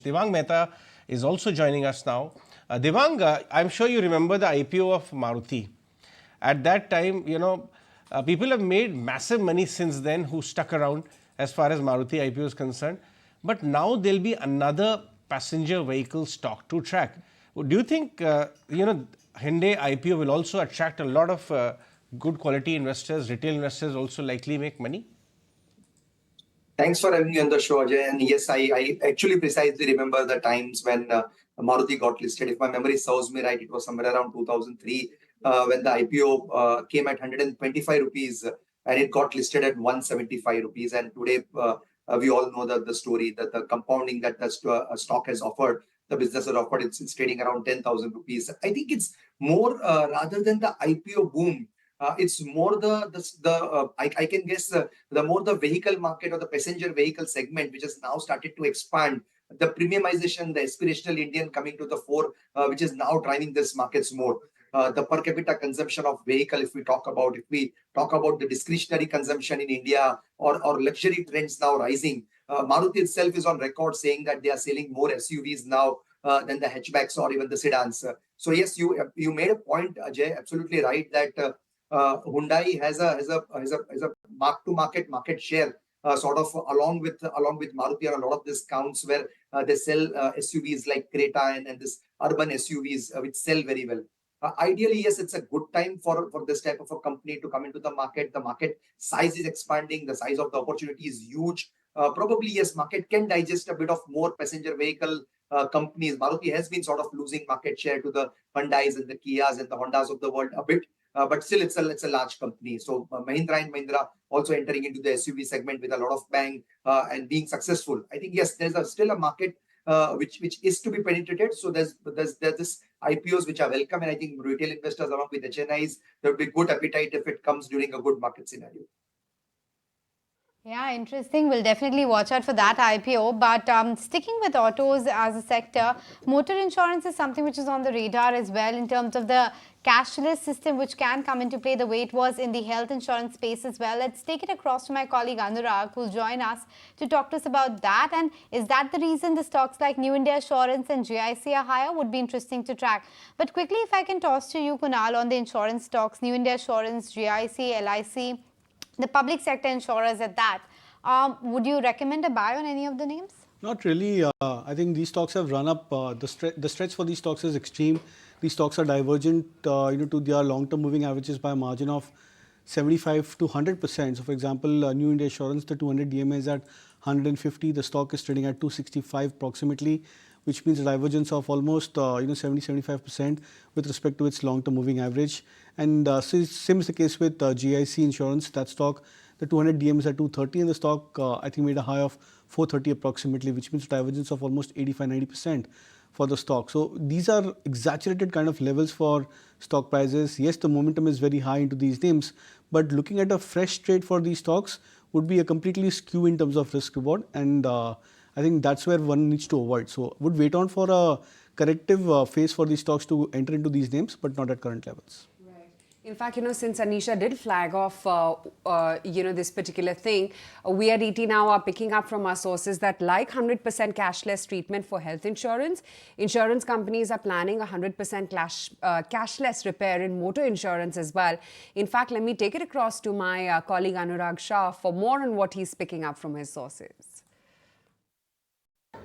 Devang Mehta is also joining us now. Devang, I'm sure you remember the IPO of Maruti. At that time, people have made massive money since then who stuck around as far as Maruti IPO is concerned. But now there'll be another passenger vehicle stock to track. Do you think, Hyundai IPO will also attract a lot of good quality investors, retail investors also likely make money? Thanks for having me on the show, Ajay. And yes, I actually precisely remember the times when Maruti got listed. If my memory serves me right, it was somewhere around 2003 when the IPO came at 125 rupees and it got listed at 175 rupees. And today, we all know the story that the compounding that the stock has offered, the business has offered, it's trading around 10,000 rupees. I think it's more rather than the IPO boom. It's more I can guess the more the vehicle market or the passenger vehicle segment, which has now started to expand, the premiumization, the aspirational Indian coming to the fore, which is now driving this markets more. The per capita consumption of vehicle, if we talk about the discretionary consumption in India or luxury trends now rising, Maruti itself is on record saying that they are selling more SUVs now than the hatchbacks or even the sedans. So yes, you made a point, Ajay, absolutely right that. Hyundai has a market share sort of along with Maruti on a lot of discounts where they sell SUVs like Creta and this urban SUVs which sell very well. Ideally, yes, it's a good time for this type of a company to come into the market. The market size is expanding. The size of the opportunity is huge. Probably, yes, market can digest a bit of more passenger vehicle companies. Maruti has been sort of losing market share to the Hyundais and the Kias and the Hondas of the world a bit. But still, it's a large company. So Mahindra and Mahindra also entering into the SUV segment with a lot of bang and being successful. I think yes, there's still a market which is to be penetrated. So there's this IPOs which are welcome, and I think retail investors along with HNIs, there will be good appetite if it comes during a good market scenario. Yeah, interesting. We'll definitely watch out for that IPO. But sticking with autos as a sector, motor insurance is something which is on the radar as well in terms of the cashless system which can come into play the way it was in the health insurance space as well. Let's take it across to my colleague Anurag, who'll join us to talk to us about that. And is that the reason the stocks like New India Assurance and GIC are higher? Would be interesting to track. But quickly, if I can toss to you, Kunal, on the insurance stocks, New India Assurance, GIC, LIC, the public sector insurers at that. Would you recommend a buy on any of the names? Not really. I think these stocks have run up. The stretch for these stocks is extreme. These stocks are divergent, to their long-term moving averages by a margin of 75 to 100%. So, for example, New India Assurance, the 200 DMA is at 150. The stock is trading at 265 approximately, which means a divergence of almost 70-75% with respect to its long-term moving average. And same is the case with GIC Insurance. That stock, the 200 DM is at 230, and the stock I think made a high of 430 approximately, which means a divergence of almost 85-90% for the stock. So these are exaggerated kind of levels for stock prices. Yes, the momentum is very high into these names, but looking at a fresh trade for these stocks would be a completely skew in terms of risk reward, and I think that's where one needs to avoid. So would wait on for a corrective phase for these stocks to enter into these names, but not at current levels. In fact, since Anisha did flag off, this particular thing, we at ET now are picking up from our sources that like 100% cashless treatment for health insurance, insurance companies are planning 100% cashless repair in motor insurance as well. In fact, let me take it across to my colleague Anurag Shah for more on what he's picking up from his sources.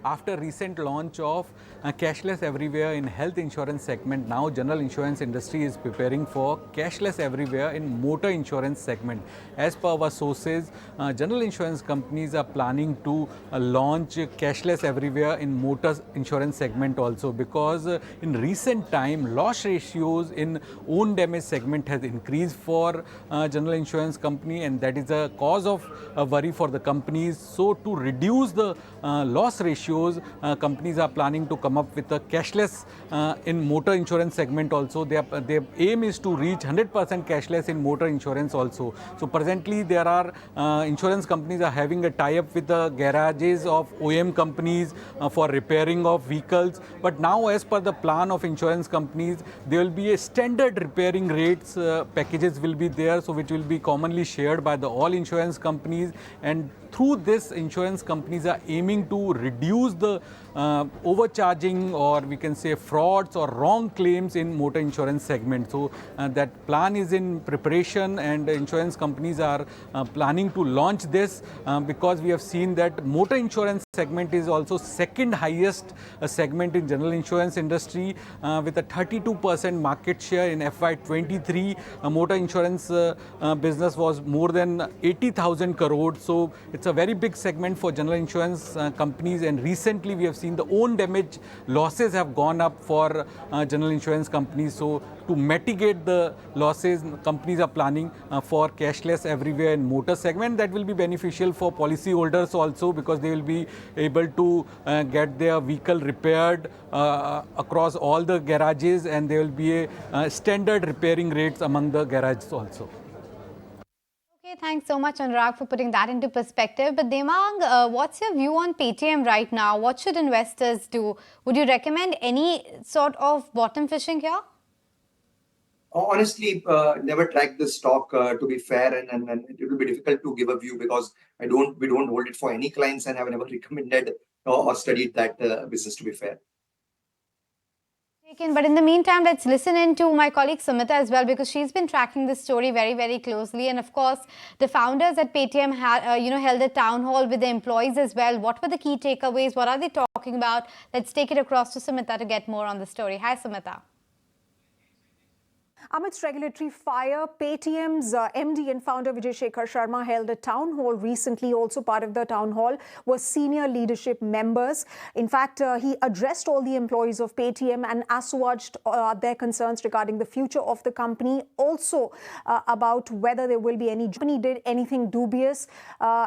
After recent launch of cashless everywhere in health insurance segment, now general insurance industry is preparing for cashless everywhere in motor insurance segment. As per our sources, general insurance companies are planning to launch cashless everywhere in motor insurance segment also, because in recent time loss ratios in own damage segment has increased for general insurance company, and that is a cause of worry for the companies. So to reduce the loss ratios, companies are planning to come up with a cashless in motor insurance segment also. Their aim is to reach 100% cashless in motor insurance also. So presently there are insurance companies are having a tie-up with the garages of OEM companies for repairing of vehicles. But now as per the plan of insurance companies, there will be a standard repairing rates packages will be there, so which will be commonly shared by the all insurance companies, and through this insurance companies are aiming to reduce the overcharging, or we can say frauds or wrong claims in motor insurance segment. So that plan is in preparation, and insurance companies are planning to launch this because we have seen that motor insurance segment is also second highest segment in general insurance industry with a 32% market share in FY23. Motor insurance business was more than 80,000 crores. So it's a very big segment for general insurance companies, and recently we have seen the own damage losses have gone up for general insurance companies. So to mitigate the losses, companies are planning for cashless everywhere in motor segment. That will be beneficial for policyholders also, because they will be able to get their vehicle repaired across all the garages, and there will be a standard repairing rates among the garages also. Okay, thanks so much, Anurag, for putting that into perspective. But Devang, what's your view on Paytm right now? What should investors do? Would you recommend any sort of bottom fishing here? Honestly, never track this stock to be fair, and it will be difficult to give a view because we don't hold it for any clients and have never recommended or studied that business, to be fair. But in the meantime, let's listen in to my colleague Sumita as well, because she's been tracking this story very, very closely. And of course, the founders at Paytm held a town hall with the employees as well. What were the key takeaways? What are they talking about? Let's take it across to Sumita to get more on the story. Hi, Sumita. Amidst regulatory fire, Paytm's MD and founder Vijay Shekhar Sharma held a town hall recently. Also part of the town hall was senior leadership members. In fact, he addressed all the employees of Paytm and assuaged their concerns regarding the future of the company. Also about whether there will be any company did anything dubious.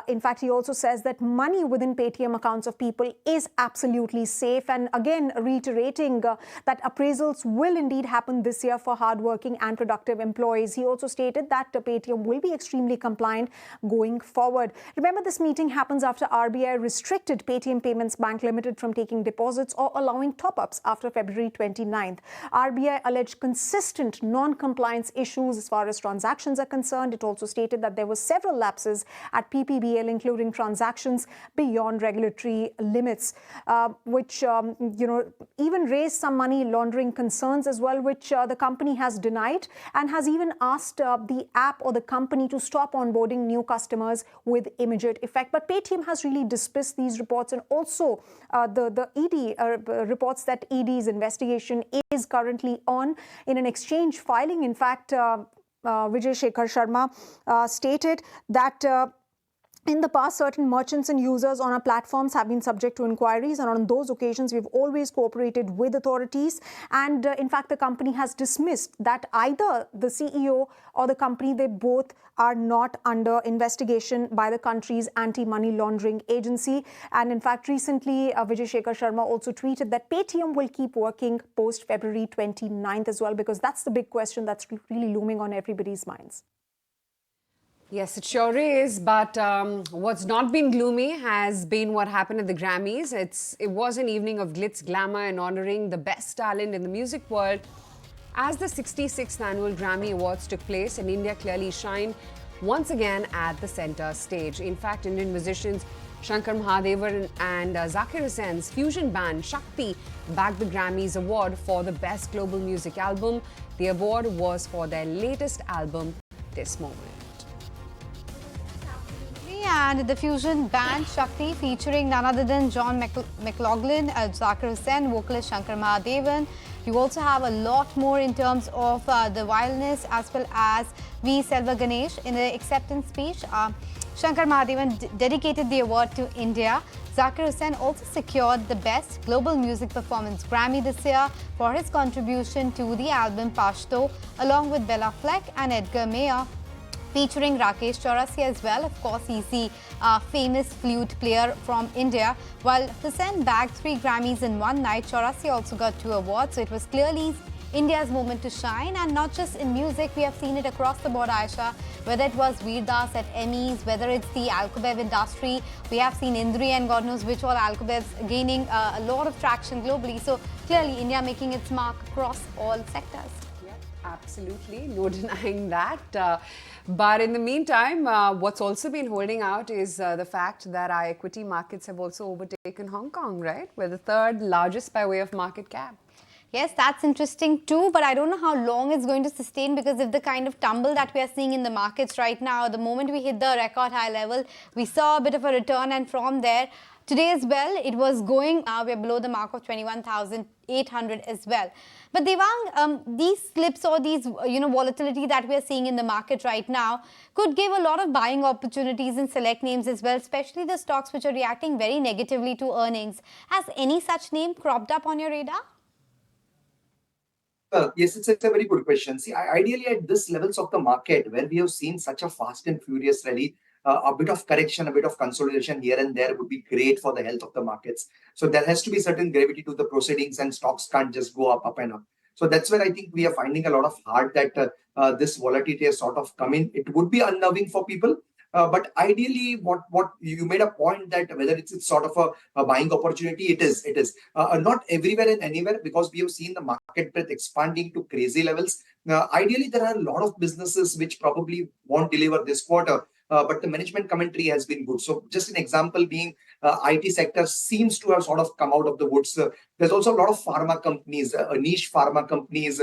In fact, he also says that money within Paytm accounts of people is absolutely safe. And again, reiterating that appraisals will indeed happen this year for hardworking and productive employees. He also stated that Paytm will be extremely compliant going forward. Remember, this meeting happens after RBI restricted Paytm Payments Bank Limited from taking deposits or allowing top-ups after February 29th. RBI alleged consistent non-compliance issues as far as transactions are concerned. It also stated that there were several lapses at PPBL, including transactions beyond regulatory limits, which even raised some money laundering concerns as well, which the company has denied, and has even asked the app or the company to stop onboarding new customers with immediate effect. But Paytm has really dismissed these reports, and also the ED reports that ED's investigation is currently on. In an exchange filing, in fact, Vijay Shekhar Sharma stated that in the past, certain merchants and users on our platforms have been subject to inquiries, and on those occasions, we've always cooperated with authorities. And in fact, the company has dismissed that either the CEO or the company, they both are not under investigation by the country's anti-money laundering agency. And in fact, recently, Vijay Shekhar Sharma also tweeted that Paytm will keep working post February 29th as well, because that's the big question that's really looming on everybody's minds. Yes, it sure is. But what's not been gloomy has been what happened at the Grammys. It was an evening of glitz, glamour, and honoring the best talent in the music world. As the 66th annual Grammy Awards took place, and India clearly shined once again at the center stage. In fact, Indian musicians Shankar Mahadevan and Zakir Hussain's fusion band Shakti bagged the Grammys award for the Best Global Music Album. The award was for their latest album, This Moment. And the fusion band Shakti, featuring none other than John McLaughlin, Zakir Hussain, vocalist Shankar Mahadevan. You also have a lot more in terms of the violinist, as well as V. Selva Ganesh. In the acceptance speech, Shankar Mahadevan dedicated the award to India. Zakir Hussain also secured the Best Global Music Performance Grammy this year for his contribution to the album Pashto, along with Bella Fleck and Edgar Meyer, featuring Rakesh Chaurasia as well. Of course, he's the famous flute player from India. While Hussain bagged 3 Grammys in one night, Chaurasia also got 2 awards. So it was clearly India's moment to shine, and not just in music. We have seen it across the board, Aisha. Whether it was Veer Das at Emmys, whether it's the Alcobev industry, we have seen Indri and God knows which all Alcobevs gaining a lot of traction globally. So clearly, India making its mark across all sectors. Absolutely, no denying that. But in the meantime, what's also been holding out is the fact that our equity markets have also overtaken Hong Kong, right? We're the third largest by way of market cap. Yes, that's interesting too, but I don't know how long it's going to sustain, because if the kind of tumble that we are seeing in the markets right now, the moment we hit the record high level, we saw a bit of a return, and from there, today as well, it was going, now we're below the mark of 21,800 as well. But Devang, these slips or these, volatility that we are seeing in the market right now could give a lot of buying opportunities in select names as well, especially the stocks which are reacting very negatively to earnings. Has any such name cropped up on your radar? Yes, it's a very good question. See, ideally at this levels of the market where we have seen such a fast and furious rally, a bit of correction, a bit of consolidation here and there would be great for the health of the markets. So there has to be certain gravity to the proceedings, and stocks can't just go up and up. So that's where I think we are finding a lot of hard that this volatility has sort of come in. It would be unnerving for people. But ideally, what you made a point that whether it's sort of a buying opportunity, it is not everywhere and anywhere, because we have seen the market breadth expanding to crazy levels. Ideally, there are a lot of businesses which probably won't deliver this quarter, but the management commentary has been good. So just an example being IT sector seems to have sort of come out of the woods. There's also a lot of pharma companies, niche pharma companies,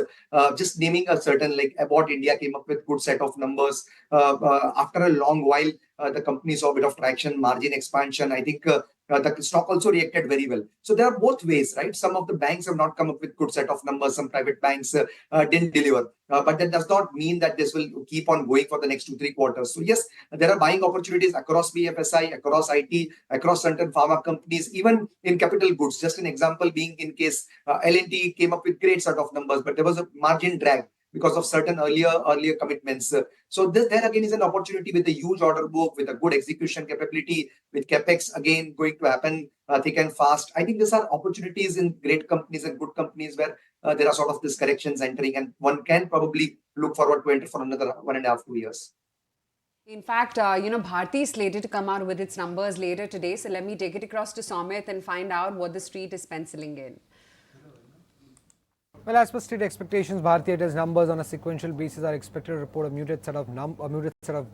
just naming a certain like Abbott India came up with good set of numbers. After a long while, the company saw a bit of traction, margin expansion. I think the stock also reacted very well. So there are both ways, right? Some of the banks have not come up with good set of numbers. Some private banks didn't deliver. But that does not mean that this will keep on going for the next 2-3 quarters. So yes, there are buying opportunities across BFSI, across IT, across certain pharma companies, even in capital goods. Just an example being in case L&T came up with great set of numbers, but there was a margin drag because of certain earlier commitments. So there again is an opportunity with a huge order book, with a good execution capability, with capex again going to happen thick and fast. I think these are opportunities in great companies and good companies where there are sort of these corrections entering, and one can probably look forward to enter for another 1.5-2 years. In fact, Bharti is slated to come out with its numbers later today. So let me take it across to Somit and find out what the street is penciling in. Well, as per street expectations, Bharti Airtel's numbers on a sequential basis are expected to report a muted set of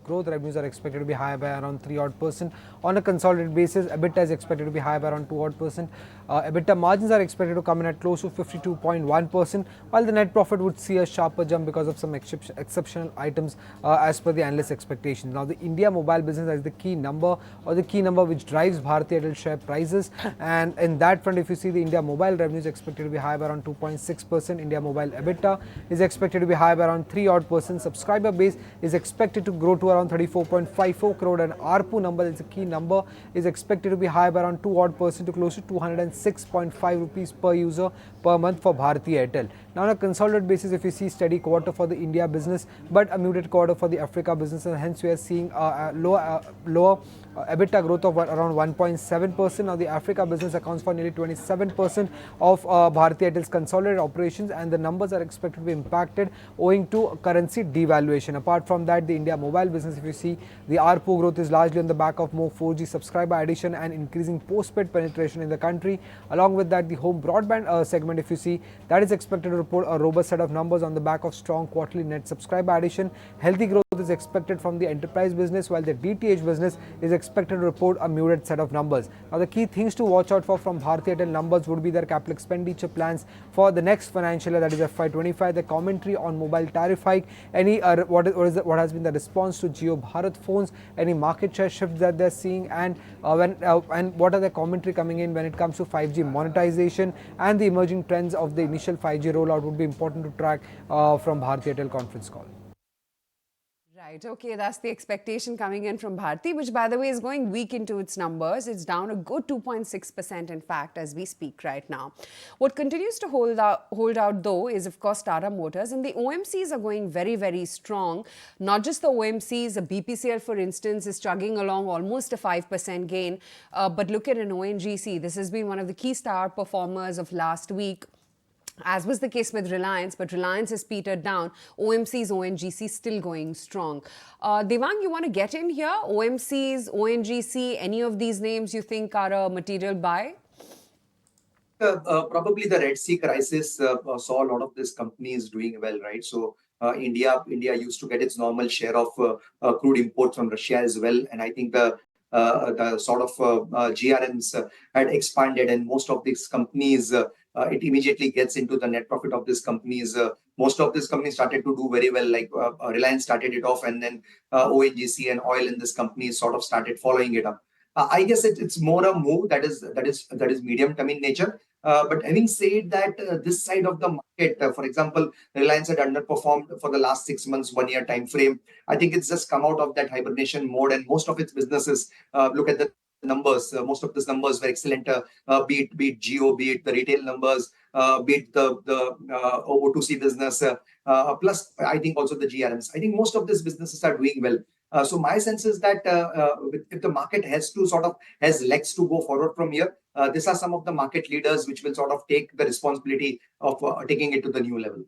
growth. Revenues are expected to be higher by around 3% on a consolidated basis. EBITDA is expected to be higher by around 2%. EBITDA margins are expected to come in at close to 52.1%, while the net profit would see a sharper jump because of some exceptional items as per the analyst expectations. Now, the India mobile business is the key number which drives Bharti Airtel share prices, and in that front, if you see the India mobile revenues expected to be higher by around 2.6%. India mobile EBITDA is expected to be higher by around 3%. Subscriber base is expected to grow to around 34.54 crore, and ARPU number is a key number, is expected to be higher by around 2% to close to 206.5 rupees per user per month for Bharti Airtel. Now, on a consolidated basis, if you see steady quarter for the India business, but a muted quarter for the Africa business, and hence we are seeing lower EBITDA growth of around 1.7%. Now, the Africa business accounts for nearly 27% of Bharti Airtel's consolidated operations, and the numbers are expected to be impacted owing to currency devaluation. Apart from that, the India mobile business, if you see, the ARPU growth is largely on the back of more 4G subscriber addition and increasing postpaid penetration in the country. Along with that, the home broadband segment, if you see, that is expected to report a robust set of numbers on the back of strong quarterly net subscriber addition. Healthy growth is expected from the enterprise business, while the DTH business is expected to report a muted set of numbers. Now, the key things to watch out for from Bharti Airtel numbers would be their capital expenditure plans for the next financial year, that is FY25, the commentary on mobile tariff hike, any what has been the response to Jio Bharat phones, any market share shifts that they're seeing, and and what are the commentary coming in when it comes to 5G monetization and the emerging trends of the initial 5G rollout would be important to track from Bharti Airtel conference call. Right, okay, that's the expectation coming in from Bharti, which by the way is going weak into its numbers. It's down a good 2.6% in fact as we speak right now. What continues to hold out though is of course Tata Motors, and the OMCs are going very, very strong. Not just the OMCs, the BPCL for instance is chugging along almost a 5% gain, but look at an ONGC. This has been one of the key star performers of last week, as was the case with Reliance, but Reliance has petered down. OMCs, ONGC still going strong. Devang, you want to get in here? OMCs, ONGC, any of these names you think are a material buy? Probably the Red Sea crisis saw a lot of these companies doing well, right? So India used to get its normal share of crude imports from Russia as well, and I think the sort of GRMs had expanded, and most of these companies, it immediately gets into the net profit of these companies. Most of these companies started to do very well, like Reliance started it off, and then ONGC and oil in this company sort of started following it up. I guess it's more a move that is medium term in nature. But having said that, this side of the market, for example, Reliance had underperformed for the last 6 months, 1 year time frame. I think it's just come out of that hibernation mode, and most of its businesses, look at the numbers. Most of these numbers were excellent. Be it Geo, be it the retail numbers, be it the O2C business, plus I think also the GRMs. I think most of these businesses are doing well. So my sense is that if the market has legs to go forward from here, these are some of the market leaders which will sort of take the responsibility of taking it to the new level.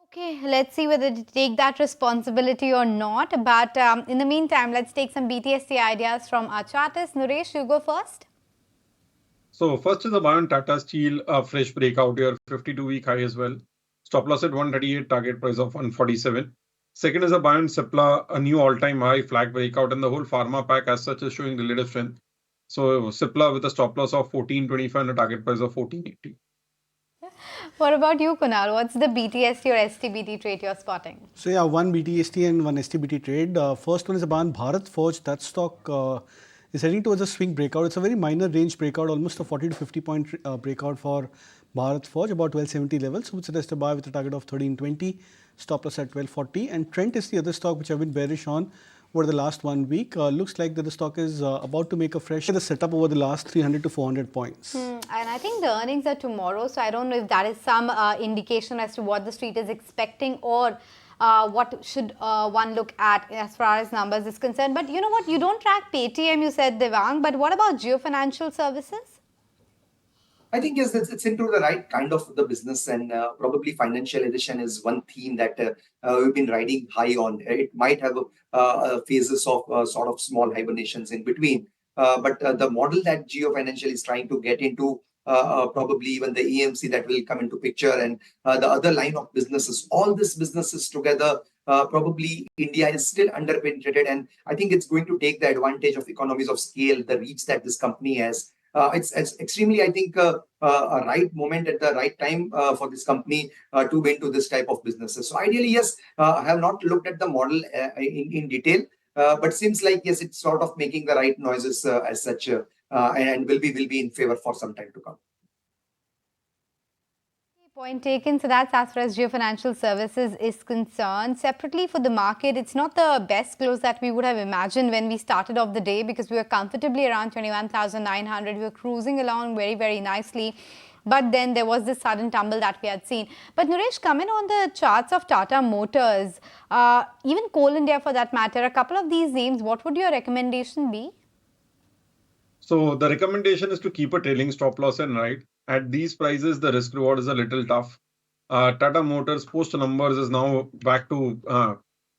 Okay, let's see whether to take that responsibility or not. But in the meantime, let's take some BTST ideas from our chartist. Naresh, you go first. So first is the buy on Tata Steel, a fresh breakout here, 52-week high as well. Stop loss at 138, target price of 147. Second is a buy on Cipla, a new all-time high flag breakout, and the whole pharma pack as such is showing relative strength. So Cipla with a stop loss of 1425 and a target price of 1480. What about you, Kunal? What's the BTST or STBT trade you're spotting? So yeah, one BTST and one STBT trade. First one is a ban Bharat Forge. That stock is heading towards a swing breakout. It's a very minor range breakout, almost a 40 to 50 point breakout for Bharat Forge, about 1270 levels. Would suggest a buy with a target of 1320, stop loss at 1240. And Trent is the other stock which I've been bearish on over the last 1 week. Looks like that the stock is about to make a fresh setup over the last 300 to 400 points. And I think the earnings are tomorrow, so I don't know if that is some indication as to what the street is expecting, or what should one look at as far as numbers is concerned. But you know what, you don't track Paytm, you said, Devang, but what about Jio Financial Services? I think yes, it's into the right kind of the business, and probably financialization is one theme that we've been riding high on. It might have phases of sort of small hibernations in between, but the model that Geo Financial is trying to get into, probably even the EMC that will come into picture, and the other line of businesses, all these businesses together, probably India is still underpenetrated, and I think it's going to take the advantage of economies of scale, the reach that this company has. It's extremely, I think, a right moment at the right time for this company to go into this type of businesses. So ideally, yes, I have not looked at the model in detail, but seems like, yes, it's sort of making the right noises as such, and will be in favor for some time to come. Point taken. So that's as far as Jio Financial Services is concerned. Separately for the market, it's not the best close that we would have imagined when we started off the day, because we were comfortably around 21,900. We were cruising along very, very nicely. But then there was this sudden tumble that we had seen. But Naresh, coming on the charts of Tata Motors, even Coal India for that matter, a couple of these names, what would your recommendation be? So the recommendation is to keep a trailing stop loss and ride. At these prices, the risk reward is a little tough. Tata Motors post numbers is now back to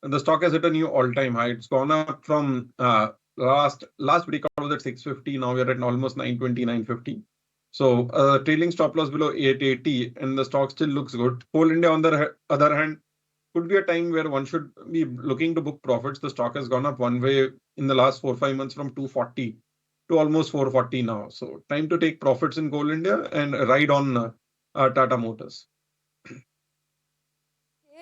the stock has hit a new all-time high. It's gone up from last breakout was at 650. Now we're at almost 920, 950. So trailing stop loss below 880, and the stock still looks good. Coal India, on the other hand, could be a time where one should be looking to book profits. The stock has gone up one way in the last 4-5 months from 240 to almost 440 now. So time to take profits in Coal India and ride on Tata Motors.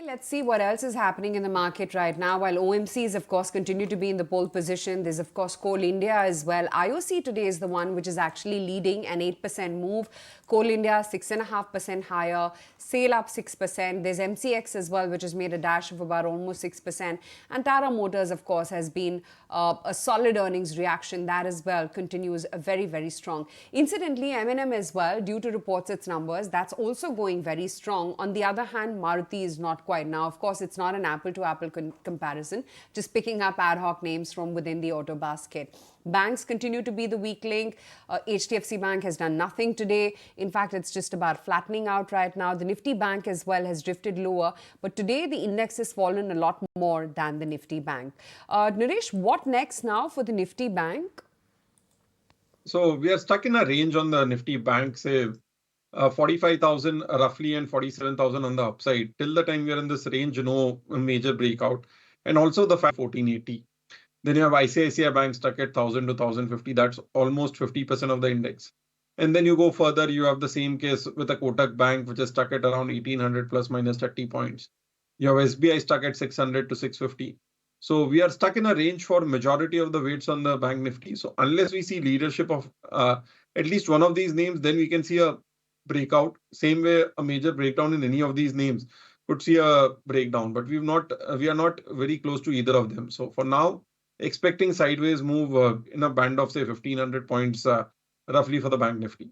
Let's see what else is happening in the market right now. While OMCs, of course, continue to be in the pole position, there's, of course, Coal India as well. IOC today is the one which is actually leading, an 8% move. Coal India, 6.5% higher. SAIL up 6%. There's MCX as well, which has made a dash of about almost 6%. And Tata Motors, of course, has been a solid earnings reaction. That as well continues very, very strong. Incidentally, M&M as well, due to reports its numbers, that's also going very strong. On the other hand, Maruti is not quite. Now, of course, it's not an apple-to-apple comparison, just picking up ad hoc names from within the auto basket. Banks continue to be the weak link. HDFC Bank has done nothing today. In fact, it's just about flattening out right now. The Nifty Bank as well has drifted lower. But today, the index has fallen a lot more than the Nifty Bank. Naresh, what next now for the Nifty Bank? So we are stuck in a range on the Nifty Bank, say 45,000 roughly and 47,000 on the upside. Till the time we are in this range, no major breakout. And also the 1480. Then you have ICICI Bank stuck at 1,000 to 1,050. That's almost 50% of the index. And then you go further, you have the same case with a Kotak Bank, which is stuck at around 1,800 plus minus 30 points. You have SBI stuck at 600 to 650. So we are stuck in a range for majority of the weights on the Bank Nifty. So unless we see leadership of at least one of these names, then we can see a breakout. Same way, a major breakdown in any of these names could see a breakdown. But we are not very close to either of them. So for now, expecting sideways move in a band of say 1,500 points roughly for the Bank Nifty.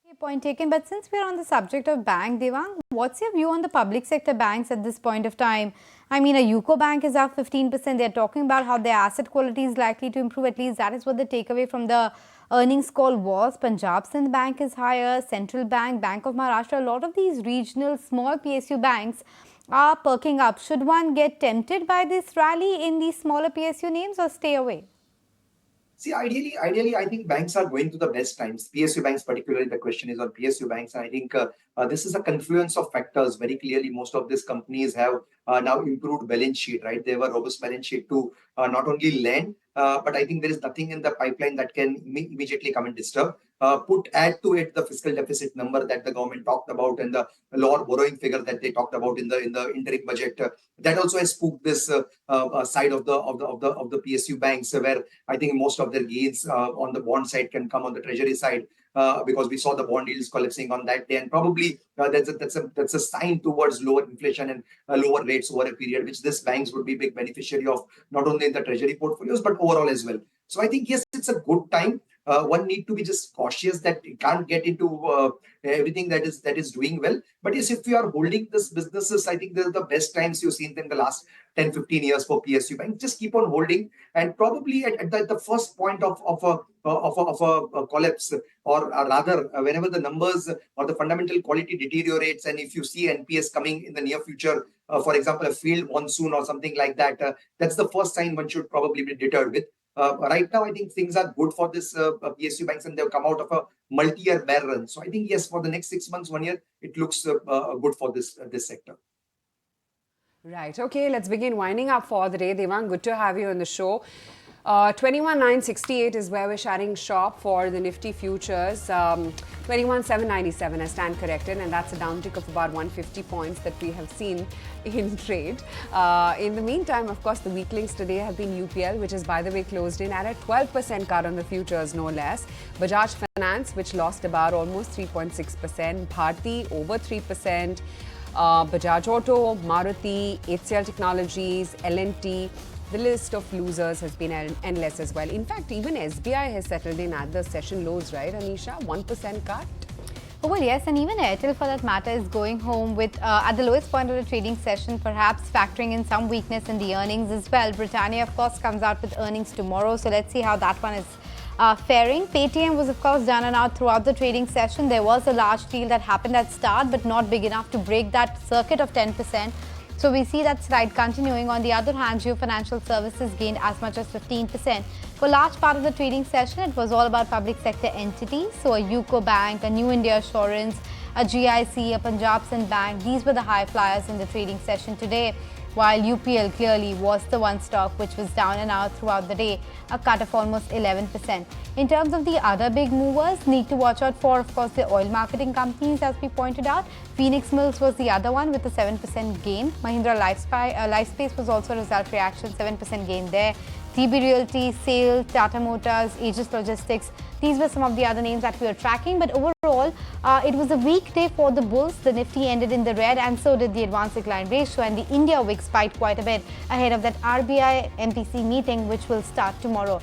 Okay, point taken. But since we're on the subject of bank, Devang, what's your view on the public sector banks at this point of time? I mean, a UCO Bank is up 15%. They're talking about how their asset quality is likely to improve. At least that is what the takeaway from the earnings call was. Punjab Sindh Bank is higher. Central Bank, Bank of Maharashtra. A lot of these regional small PSU banks are perking up. Should one get tempted by this rally in these smaller PSU names or stay away? See, ideally, I think banks are going through the best times. PSU banks, particularly, the question is on PSU banks. And I think this is a confluence of factors. Very clearly, most of these companies have now improved balance sheet, right? They have a robust balance sheet to not only lend, but I think there is nothing in the pipeline that can immediately come and disturb. Add to it the fiscal deficit number that the government talked about and the lower borrowing figure that they talked about in the interim budget. That also has spooked this side of the PSU banks, where I think most of their gains on the bond side can come on the treasury side. Because we saw the bond yields collapsing on that day, and probably that's a sign towards lower inflation and lower rates over a period, which this banks would be big beneficiary of, not only in the treasury portfolios but overall as well. So I think yes, it's a good time. One need to be just cautious that you can't get into everything that is doing well. But yes, if you are holding this businesses, I think these are the best times you've seen in the last 10-15 years for PSU Bank. Just keep on holding, and probably at the first point of a collapse, or rather whenever the numbers or the fundamental quality deteriorates, and if you see NPS coming in the near future, for example, a failed monsoon or something like that, that's the first sign one should probably be deterred with. Right now, I think things are good for this PSU banks, and they've come out of a multi-year bear run. So I think yes, for the next 6 months, 1 year, it looks good for this sector. Right. Okay, let's begin winding up for the day. Devang, good to have you on the show. 21,968 is where we're shutting shop for the Nifty futures. 21,797 I stand corrected, and that's a downtick of about 150 points that we have seen in trade. In the meantime, of course, the weaklings today have been UPL, which is, by the way, closed in at a 12% cut on the futures, no less. Bajaj Finance, which lost about almost 3.6%. Bharti, over 3%. Bajaj Auto, Maruti, HCL Technologies, L&T. The list of losers has been endless as well. In fact, even SBI has settled in at the session lows, right, Anisha? 1% cut. Oh, well, yes, and even Airtel, for that matter, is going home with at the lowest point of the trading session, perhaps factoring in some weakness in the earnings as well. Britannia, of course, comes out with earnings tomorrow, so let's see how that one is faring. Paytm was, of course, down and out throughout the trading session. There was a large deal that happened at start, but not big enough to break that circuit of 10%. So we see that slide continuing. On the other hand, Jio Financial Services gained as much as 15%. For a large part of the trading session, it was all about public sector entities. So a UCO Bank, a New India Assurance, a GIC, a Punjab Sindh Bank. These were the high flyers in the trading session today, while UPL clearly was the one stock which was down and out throughout the day, a cut of almost 11%. In terms of the other big movers, need to watch out for, of course, the oil marketing companies, as we pointed out. Phoenix Mills was the other one with a 7% gain. Mahindra Lifespace was also a result reaction, 7% gain there. TB Realty, SAIL, Tata Motors, Aegis Logistics. These were some of the other names that we were tracking. But overall, it was a weak day for the bulls. The Nifty ended in the red, and so did the advanced decline ratio. And the India VIX spiked quite a bit ahead of that RBI MPC meeting, which will start tomorrow.